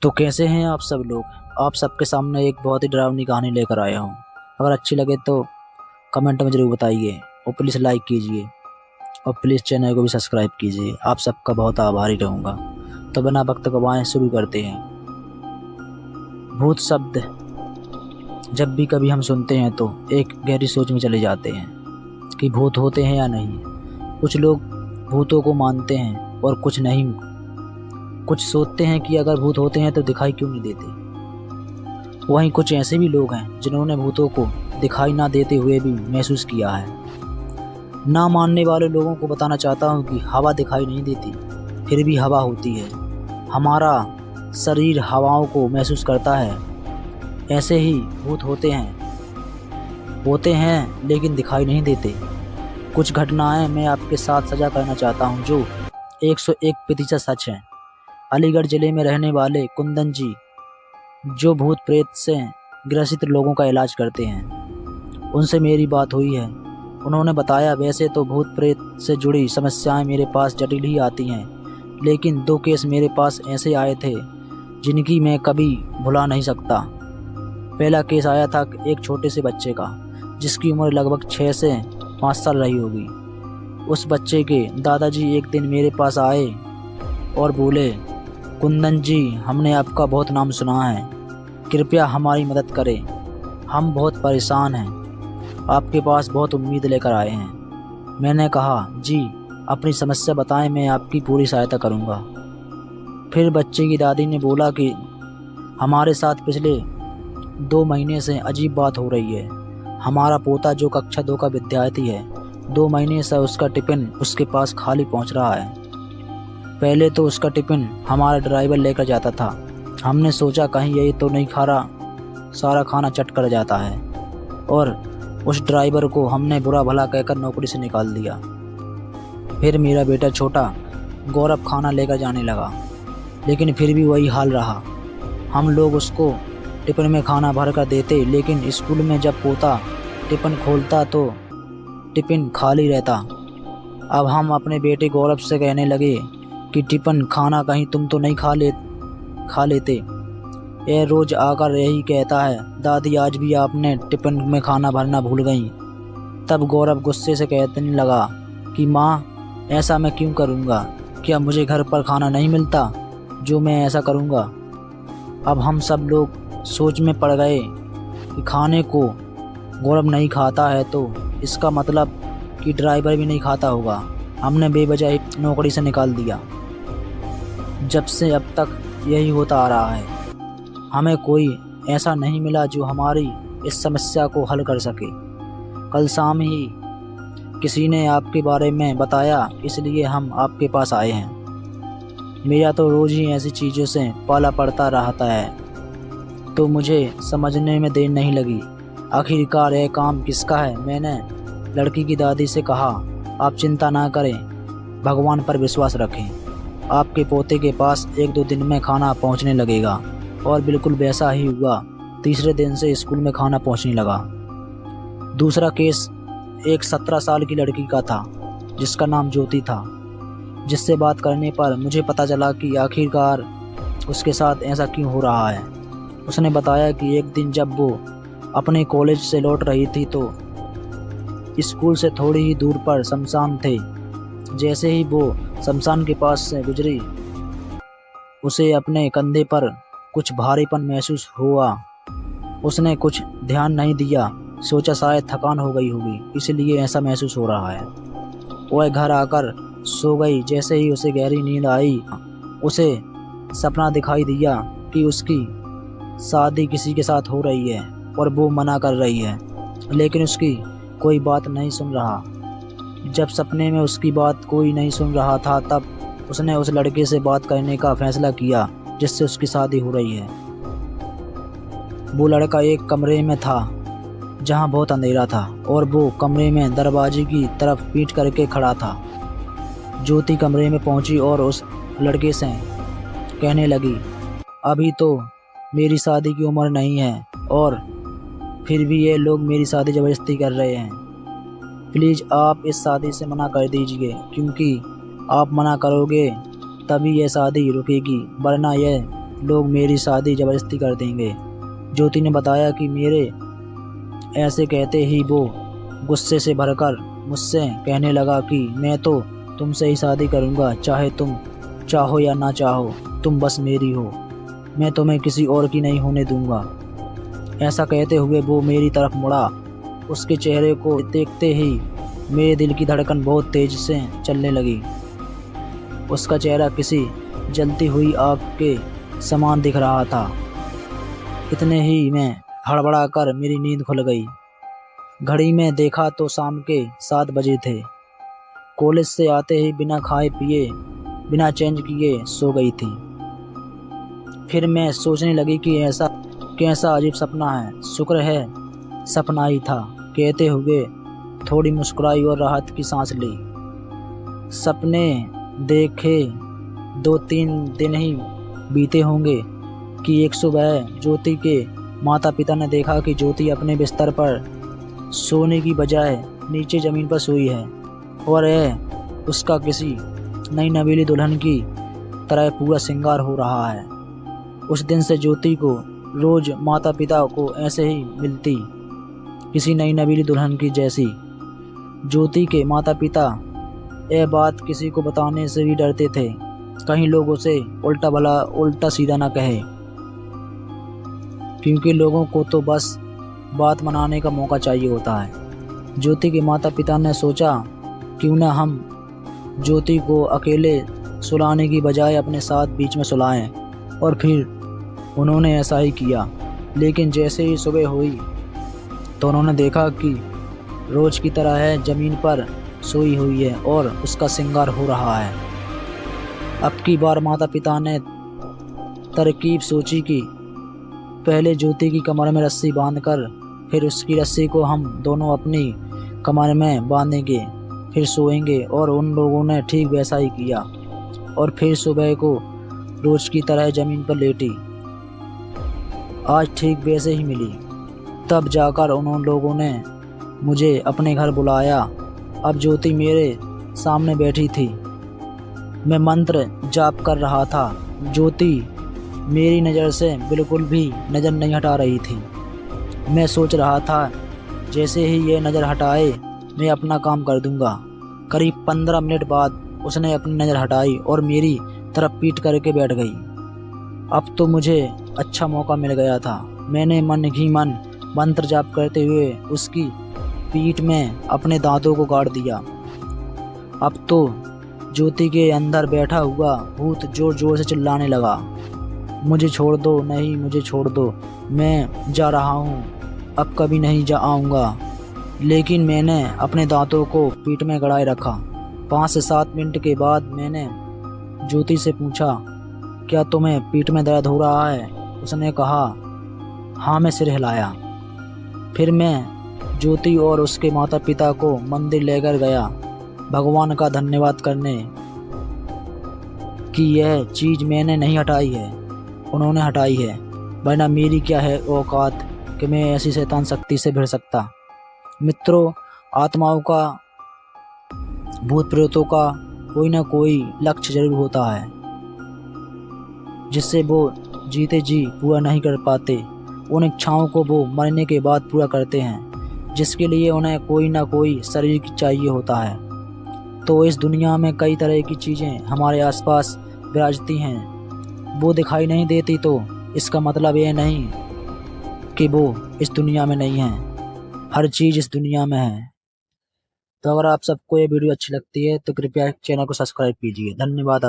तो कैसे हैं आप सब लोग। आप सबके सामने एक बहुत ही डरावनी कहानी लेकर आया हूँ। अगर अच्छी लगे तो कमेंट में ज़रूर बताइए और प्लीज़ लाइक कीजिए और प्लीज़ चैनल को भी सब्सक्राइब कीजिए। आप सबका बहुत आभारी रहूँगा। तो बिना वक्त गवाए शुरू करते हैं। भूत शब्द जब भी कभी हम सुनते हैं तो एक गहरी सोच में चले जाते हैं कि भूत होते हैं या नहीं। कुछ लोग भूतों को मानते हैं और कुछ नहीं। कुछ सोचते हैं कि अगर भूत होते हैं तो दिखाई क्यों नहीं देते। वहीं कुछ ऐसे भी लोग हैं जिन्होंने भूतों को दिखाई ना देते हुए भी महसूस किया है। ना मानने वाले लोगों को बताना चाहता हूँ कि हवा दिखाई नहीं देती, फिर भी हवा होती है। हमारा शरीर हवाओं को महसूस करता है। ऐसे ही भूत होते हैं लेकिन दिखाई नहीं देते। कुछ घटनाएं मैं आपके साथ साझा करना चाहता हूं जो 101% सच हैं। अलीगढ़ ज़िले में रहने वाले कुंदन जी, जो भूत प्रेत से ग्रसित लोगों का इलाज करते हैं, उनसे मेरी बात हुई है। उन्होंने बताया, वैसे तो भूत प्रेत से जुड़ी समस्याएं मेरे पास जटिल ही आती हैं, लेकिन 2 केस मेरे पास ऐसे आए थे जिनकी मैं कभी भुला नहीं सकता। पहला केस आया था एक छोटे से बच्चे का, जिसकी उम्र लगभग 6 से 5 साल रही होगी। उस बच्चे के दादाजी एक दिन मेरे पास आए और बोले, कुंदन जी, हमने आपका बहुत नाम सुना है, कृपया हमारी मदद करें। हम बहुत परेशान हैं, आपके पास बहुत उम्मीद लेकर आए हैं। मैंने कहा, जी अपनी समस्या बताएं, मैं आपकी पूरी सहायता करूंगा। फिर बच्चे की दादी ने बोला कि हमारे साथ पिछले 2 महीने से अजीब बात हो रही है। हमारा पोता जो कक्षा 2 का विद्यार्थी है, 2 महीने से उसका टिफिन उसके पास खाली पहुंच रहा है। पहले तो उसका टिफिन हमारा ड्राइवर लेकर जाता था। हमने सोचा कहीं यही तो नहीं खा रहा, सारा खाना चट कर जाता है, और उस ड्राइवर को हमने बुरा भला कहकर नौकरी से निकाल दिया। फिर मेरा बेटा छोटा गौरव खाना लेकर जाने लगा, लेकिन फिर भी वही हाल रहा। हम लोग उसको टिफिन में खाना भर कर देते, लेकिन स्कूल में जब पोता टिफिन खोलता तो टिफिन खाली रहता। अब हम अपने बेटे गौरव से कहने लगे कि टिफिन खाना कहीं तुम तो नहीं खा लेते। यह रोज आकर यही कहता है, दादी आज भी आपने टिफिन में खाना भरना भूल गई। तब गौरव गुस्से से कहने लगा कि माँ, ऐसा मैं क्यों करूँगा? क्या मुझे घर पर खाना नहीं मिलता जो मैं ऐसा करूँगा? अब हम सब लोग सोच में पड़ गए कि खाने को गौरव नहीं खाता है तो इसका मतलब कि ड्राइवर भी नहीं खाता होगा। हमने बेवजह नौकरी से निकाल दिया। जब से अब तक यही होता आ रहा है। हमें कोई ऐसा नहीं मिला जो हमारी इस समस्या को हल कर सके। कल शाम ही किसी ने आपके बारे में बताया, इसलिए हम आपके पास आए हैं। मेरा तो रोज़ ही ऐसी चीज़ों से पाला पड़ता रहता है, तो मुझे समझने में देर नहीं लगी। आखिरकार यह काम किसका है? मैंने लड़की की दादी से कहा, आप चिंता ना करें, भगवान पर विश्वास रखें। आपके पोते के पास 1-2 दिन में खाना पहुंचने लगेगा। और बिल्कुल वैसा ही हुआ। तीसरे दिन से स्कूल में खाना पहुंचने लगा। दूसरा केस एक 17 साल की लड़की का था, जिसका नाम ज्योति था, जिससे बात करने पर मुझे पता चला कि आखिरकार उसके साथ ऐसा क्यों हो रहा है। उसने बताया कि एक दिन जब वो अपने कॉलेज से लौट रही थी तो स्कूल से थोड़ी ही दूर पर शमशान थे। जैसे ही वो शमशान के पास से गुजरी, उसे अपने कंधे पर कुछ भारीपन महसूस हुआ। उसने कुछ ध्यान नहीं दिया, सोचा शायद थकान हो गई होगी, इसलिए ऐसा महसूस हो रहा है। वह घर आकर सो गई। जैसे ही उसे गहरी नींद आई, उसे सपना दिखाई दिया कि उसकी शादी किसी के साथ हो रही है और वो मना कर रही है, लेकिन उसकी कोई बात नहीं सुन रहा। जब सपने में उसकी बात कोई नहीं सुन रहा था, तब उसने उस लड़के से बात करने का फैसला किया जिससे उसकी शादी हो रही है। वो लड़का एक कमरे में था जहां बहुत अंधेरा था, और वो कमरे में दरवाजे की तरफ पीठ करके खड़ा था। ज्योति कमरे में पहुंची और उस लड़के से कहने लगी, अभी तो मेरी शादी की उम्र नहीं है और फिर भी ये लोग मेरी शादी ज़बरदस्ती कर रहे हैं। प्लीज़ आप इस शादी से मना कर दीजिए, क्योंकि आप मना करोगे तभी यह शादी रुकेगी, वरना यह लोग मेरी शादी ज़बरदस्ती कर देंगे। ज्योति ने बताया कि मेरे ऐसे कहते ही वो गुस्से से भरकर मुझसे कहने लगा कि मैं तो तुमसे ही शादी करूँगा, चाहे तुम चाहो या ना चाहो, तुम बस मेरी हो, मैं तुम्हें किसी और की नहीं होने दूंगा। ऐसा कहते हुए वो मेरी तरफ मुड़ा। उसके चेहरे को देखते ही मेरे दिल की धड़कन बहुत तेज से चलने लगी। उसका चेहरा किसी जलती हुई आग के समान दिख रहा था। इतने ही में हड़बड़ाकर मेरी नींद खुल गई। घड़ी में देखा तो शाम के 7 बजे थे। कॉलेज से आते ही बिना खाए पिए, बिना चेंज किए सो गई थी। फिर मैं सोचने लगी कि ऐसा कैसा अजीब सपना है, शुक्र है सपना ही था, कहते हुए थोड़ी मुस्कुराई और राहत की सांस ली। सपने देखे 2-3 दिन ही बीते होंगे कि एक सुबह ज्योति के माता पिता ने देखा कि ज्योति अपने बिस्तर पर सोने की बजाय नीचे ज़मीन पर सोई है और उसका किसी नई नवेली दुल्हन की तरह पूरा श्रृंगार हो रहा है। उस दिन से ज्योति को रोज माता पिता को ऐसे ही मिलती, किसी नई नवेली दुल्हन की जैसी। ज्योति के माता पिता यह बात किसी को बताने से भी डरते थे, कहीं लोग उसे उल्टा सीधा ना कहे, क्योंकि लोगों को तो बस बात मनाने का मौका चाहिए होता है। ज्योति के माता पिता ने सोचा क्यों ना हम ज्योति को अकेले सुलाने की बजाय अपने साथ बीच में सुलाएं, और फिर उन्होंने ऐसा ही किया। लेकिन जैसे ही सुबह हुई तो उन्होंने देखा कि रोज की तरह है ज़मीन पर सोई हुई है और उसका श्रृंगार हो रहा है। अब की बार माता पिता ने तरकीब सोची कि पहले ज्योति की कमर में रस्सी बांधकर फिर उसकी रस्सी को हम दोनों अपनी कमर में बांधेंगे, फिर सोएंगे। और उन लोगों ने ठीक वैसा ही किया और फिर सुबह को रोज की तरह ज़मीन पर लेटी। आज ठीक वैसे ही मिली। तब जाकर उन लोगों ने मुझे अपने घर बुलाया। अब ज्योति मेरे सामने बैठी थी, मैं मंत्र जाप कर रहा था। ज्योति मेरी नज़र से बिल्कुल भी नज़र नहीं हटा रही थी। मैं सोच रहा था जैसे ही ये नज़र हटाए मैं अपना काम कर दूंगा। करीब 15 मिनट बाद उसने अपनी नज़र हटाई और मेरी तरफ पीठ करके बैठ गई। अब तो मुझे अच्छा मौका मिल गया था। मैंने मन ही मन मंत्र जाप करते हुए उसकी पीठ में अपने दांतों को गाड़ दिया। अब तो ज्योति के अंदर बैठा हुआ भूत जोर जोर से चिल्लाने लगा, मुझे छोड़ दो, नहीं मुझे छोड़ दो, मैं जा रहा हूँ, अब कभी नहीं जा आऊँगा। लेकिन मैंने अपने दांतों को पीठ में गड़ाए रखा। 5 से 7 मिनट के बाद मैंने ज्योति से पूछा, क्या तुम्हें पीठ में दर्द हो रहा है? उसने कहा, हाँ। मैं सिर हिलाया। फिर मैं ज्योति और उसके माता पिता को मंदिर लेकर गया, भगवान का धन्यवाद करने कि यह चीज़ मैंने नहीं हटाई है, उन्होंने हटाई है, वरना मेरी क्या है औकात कि मैं ऐसी शैतान शक्ति से भिड़ सकता। मित्रों, आत्माओं का, भूत प्रेतों का कोई ना कोई लक्ष्य जरूर होता है जिससे वो जीते जी पूरा नहीं कर पाते। उन इच्छाओं को वो मरने के बाद पूरा करते हैं, जिसके लिए उन्हें कोई ना कोई शरीर चाहिए होता है। तो इस दुनिया में कई तरह की चीज़ें हमारे आसपास विराजती हैं। वो दिखाई नहीं देती तो इसका मतलब यह नहीं कि वो इस दुनिया में नहीं है। हर चीज़ इस दुनिया में है। तो अगर आप सबको ये वीडियो अच्छी लगती है तो कृपया चैनल को सब्सक्राइब कीजिए। धन्यवाद।